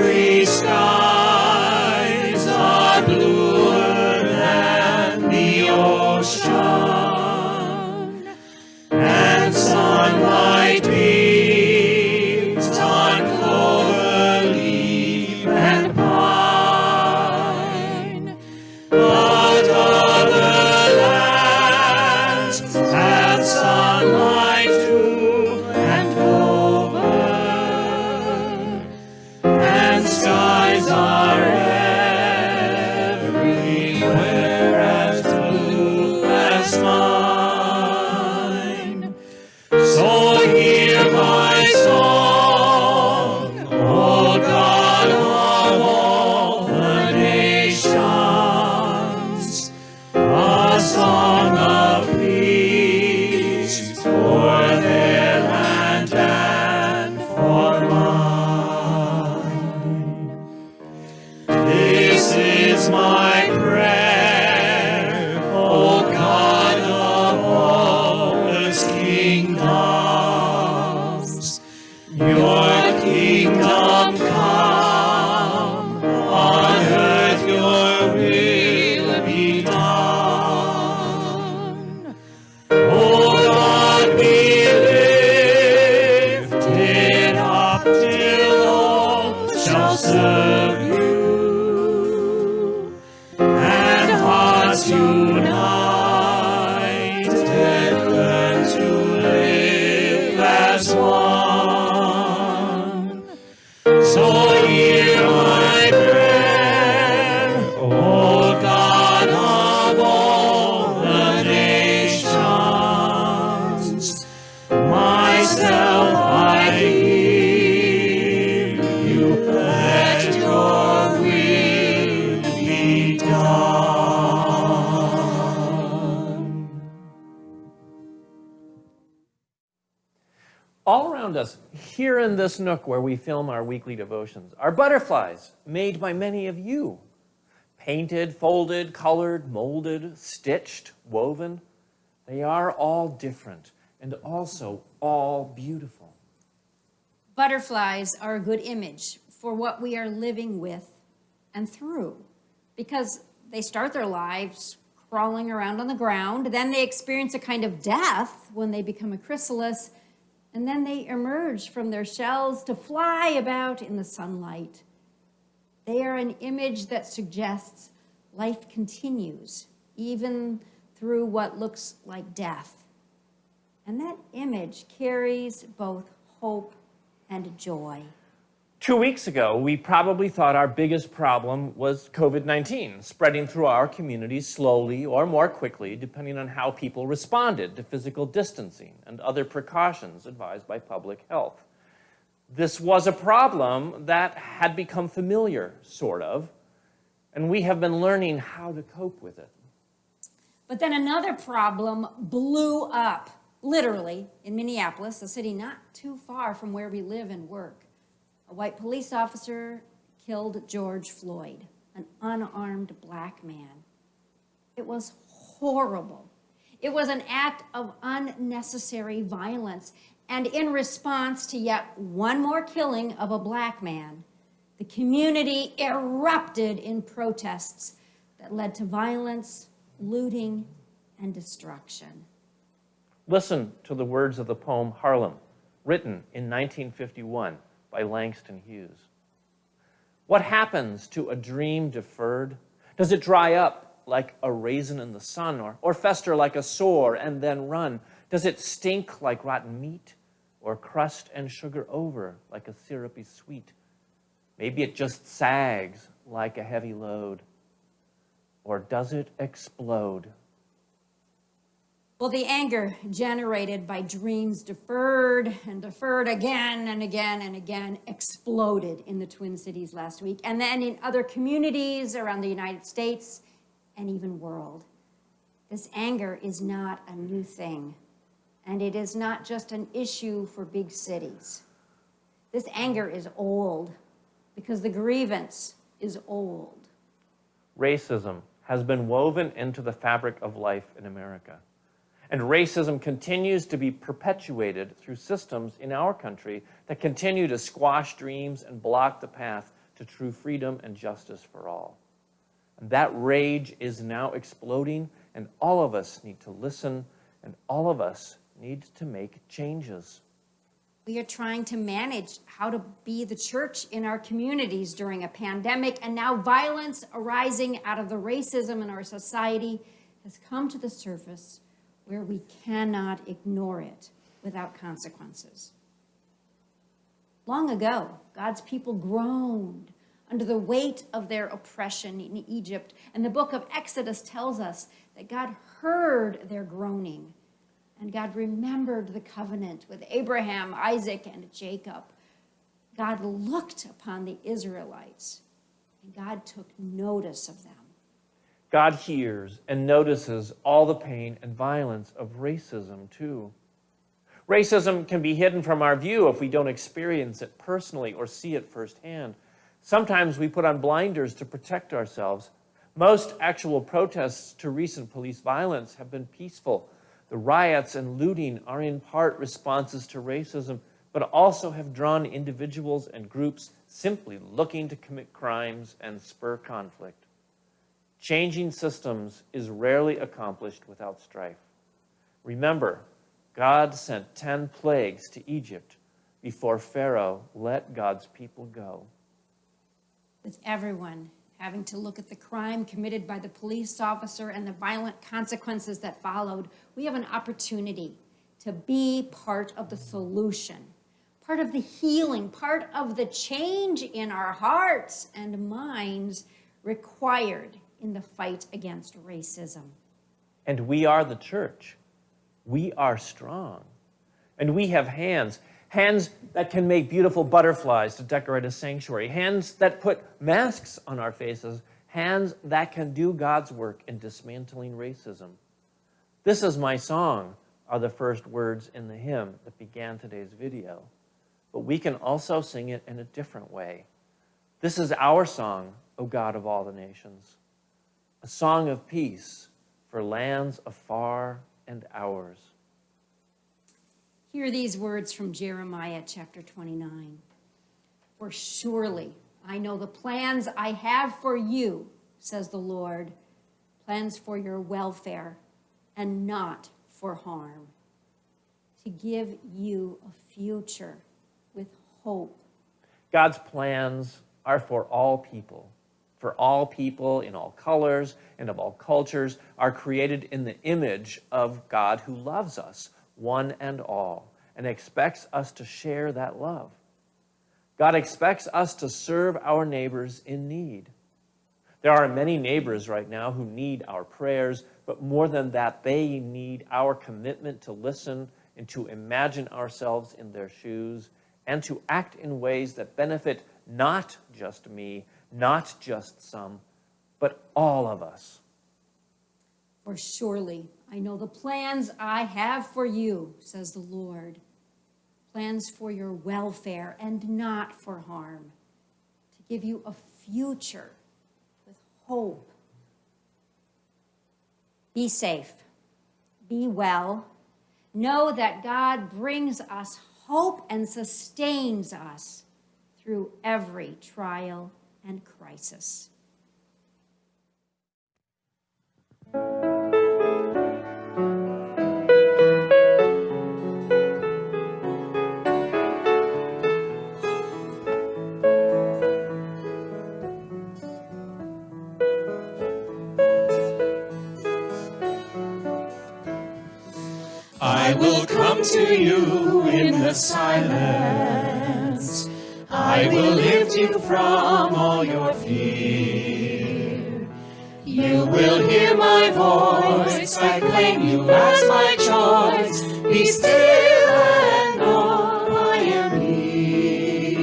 wintry skies are bluer than the ocean, and sunlight beams on clover leaf and pine. But other lands have sunlight too, and over, and skies are everywhere as blue as mine. So hear my song, O God of all the nations, a song of peace for their land and for mine. This is my prayer, O God of all the kingdoms. Your kingdom come, on earth your will be done. O God, be lifted up till all shall serve you, and hearts united learn to live as one. So hear my prayer, O God of all the nations. Myself I give you, let your will be done. All around us, here in this nook where we film our weekly devotions, are butterflies made by many of you. Painted, folded, colored, molded, stitched, woven. They are all different and also all beautiful. Butterflies are a good image for what we are living with and through, because they start their lives crawling around on the ground, then they experience a kind of death when they become a chrysalis, and then they emerge from their shells to fly about in the sunlight. They are an image that suggests life continues, even through what looks like death. And that image carries both hope and joy. 2 weeks ago, we probably thought our biggest problem was COVID-19, spreading through our communities slowly or more quickly, depending on how people responded to physical distancing and other precautions advised by public health. This was a problem that had become familiar, sort of, and we have been learning how to cope with it. But then another problem blew up, literally, in Minneapolis, a city not too far from where we live and work. A white police officer killed George Floyd, an unarmed black man. It was horrible. It was an act of unnecessary violence. And in response to yet one more killing of a black man, the community erupted in protests that led to violence, looting, and destruction. Listen to the words of the poem Harlem, written in 1951 by Langston Hughes. What happens to a dream deferred? Does it dry up like a raisin in the sun, or fester like a sore and then run? Does it stink like rotten meat, or crust and sugar over like a syrupy sweet? Maybe it just sags like a heavy load. Or does it explode? Well, the anger generated by dreams deferred and deferred again and again and again exploded in the Twin Cities last week, and then in other communities around the United States and even world. This anger is not a new thing, and it is not just an issue for big cities. This anger is old because the grievance is old. Racism has been woven into the fabric of life in America. And racism continues to be perpetuated through systems in our country that continue to squash dreams and block the path to true freedom and justice for all. And that rage is now exploding, and all of us need to listen, and all of us need to make changes. We are trying to manage how to be the church in our communities during a pandemic, and now violence arising out of the racism in our society has come to the surface where we cannot ignore it without consequences. Long ago, God's people groaned under the weight of their oppression in Egypt, and the book of Exodus tells us that God heard their groaning, and God remembered the covenant with Abraham, Isaac, and Jacob. God looked upon the Israelites, and God took notice of them. God hears and notices all the pain and violence of racism, too. Racism can be hidden from our view if we don't experience it personally or see it firsthand. Sometimes we put on blinders to protect ourselves. Most actual protests to recent police violence have been peaceful. The riots and looting are in part responses to racism, but also have drawn individuals and groups simply looking to commit crimes and spur conflict. Changing systems is rarely accomplished without strife. Remember, God sent 10 plagues to Egypt before Pharaoh let God's people go. With everyone having to look at the crime committed by the police officer and the violent consequences that followed, we have an opportunity to be part of the solution, part of the healing, part of the change in our hearts and minds required in the fight against racism. And we are the church. We are strong. And we have hands that can make beautiful butterflies to decorate a sanctuary, hands that put masks on our faces, hands that can do God's work in dismantling racism. "This is my song" are the first words in the hymn that began today's video. But we can also sing it in a different way. This is our song, O God of all the nations, a song of peace for lands afar and ours. Hear these words from Jeremiah chapter 29. "For surely I know the plans I have for you, says the Lord, plans for your welfare and not for harm, to give you a future with hope." God's plans are for all people in all colors and of all cultures, are created in the image of God who loves us, one and all, and expects us to share that love. God expects us to serve our neighbors in need. There are many neighbors right now who need our prayers, but more than that, they need our commitment to listen and to imagine ourselves in their shoes and to act in ways that benefit not just me, not just some, but all of us. "For surely I know the plans I have for you, says the Lord, plans for your welfare and not for harm, to give you a future with hope." Be safe, be well, know that God brings us hope and sustains us through every trial and crisis. I will come to you in the silence. I will lift you from all your fear. You will hear my voice. I claim you as my choice. Be still and know I am here.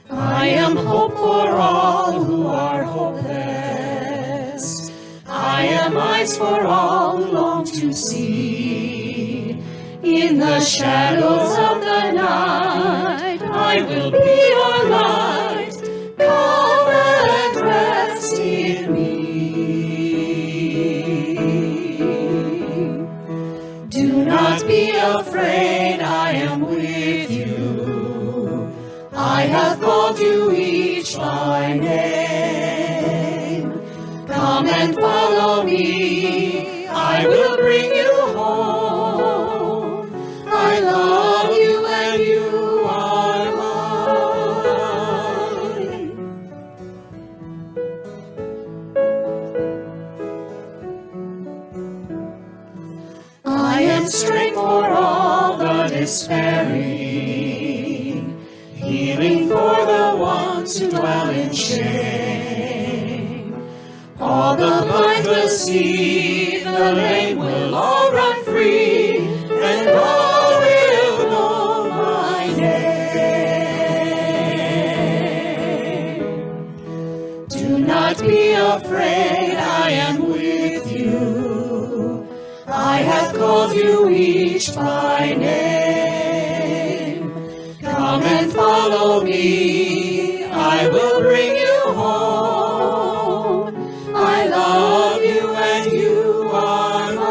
I am hope for all who are hopeless. I am eyes for all who long to see. In the shadows of the night, I will be your light. Come and rest in me. Do not be afraid, I am with you. I have called you each by name. Come and follow me, I will bring you home. I love you and you are mine. I am strength for all the despairing, healing for the ones who dwell in shame. All the blind will see, the lame will all run free, and all will know my name. Do not be afraid, I am with you. I have called you each by name. Come and follow me, I will bring you home. I love you and you are mine.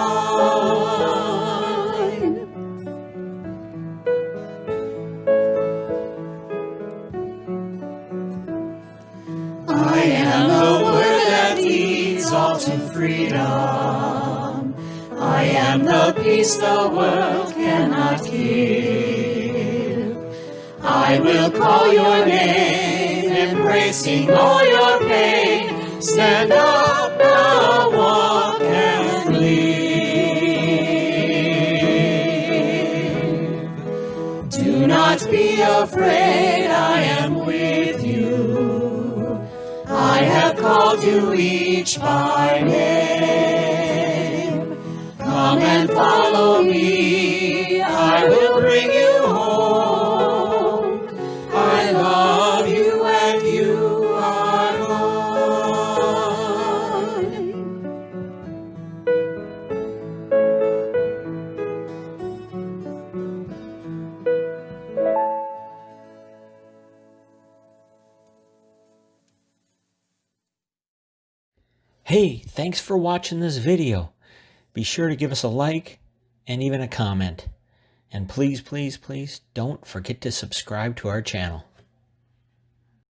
I am the word that leads all to freedom. I am the peace the world cannot give. I will call your name, embracing all your pain. Stand up now, walk and live. Do not be afraid, I am with you. I have called you each by name. Come and follow me, I will bring you home. I love you and you are mine. Hey, thanks for watching this video. Be sure to give us a like and even a comment. And please, please, please don't forget to subscribe to our channel.